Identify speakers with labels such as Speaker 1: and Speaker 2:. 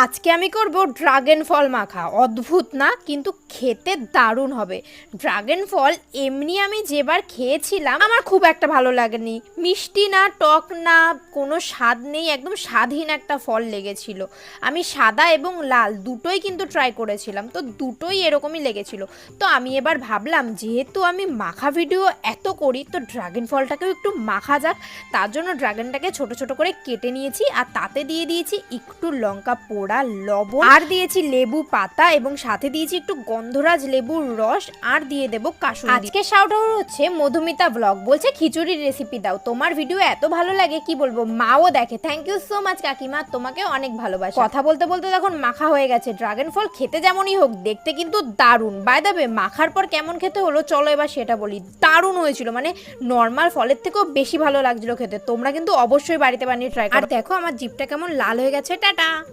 Speaker 1: আজকে আমি করব ড্রাগন ফল মাখা। অদ্ভুত না, কিন্তু খেতে দারুণ হবে। ড্রাগন ফল এমনি আমি যেবার খেয়েছিলাম আমার খুব একটা ভালো লাগেনি। মিষ্টি না, টক না, কোনো স্বাদ নেই, একদম স্বাদহীন একটা ফল লেগেছিল। আমি সাদা এবং লাল দুটোই কিন্তু ট্রাই করেছিলাম, তো দুটোই এরকমই লেগেছিল। তো আমি এবার ভাবলাম যেহেতু আমি মাখা ভিডিও এত করি, তো ড্রাগন ফলটাকেও একটু মাখা যাক। তার জন্য ড্রাগনটাকে ছোট ছোট করে কেটে নিয়েছি, আর তাতে দিয়ে দিয়েছি একটু লঙ্কা পোড়া, লবণ, আর দিয়েছি লেবু পাতা, এবং সাথে দিয়েছি একটু গন্ধরাজ লেবুর রস, আর দিয়ে দেবো কাসুন্দি। আজকে শাউট আউট হচ্ছে মধুমিতা ব্লগ, বলছে খিচুড়ির রেসিপি দাও। তোমার ভিডিও এত ভালো লাগে কি বলবো, মাও দেখে। থ্যাংক ইউ সো মাচ কাকিমা, তোমাকে অনেক ভালোবাসা। কথা বলতে বলতে তখন মাখা হয়ে গেছে। ড্রাগন ফল খেতে যেমনই হোক, দেখতে কিন্তু দারুণ। বাই দ্য ওয়ে, মাখার পর কেমন খেতে হলো চলো এবার সেটা বলি। দারুণ হয়েছিল, মানে নর্মাল ফলের থেকেও বেশি ভালো লাগছিল খেতে। তোমরা কিন্তু অবশ্যই বাড়িতে বানিয়ে ট্রাই করো। আর দেখো আমার জিভটা কেমন লাল হয়ে গেছে। টাটা।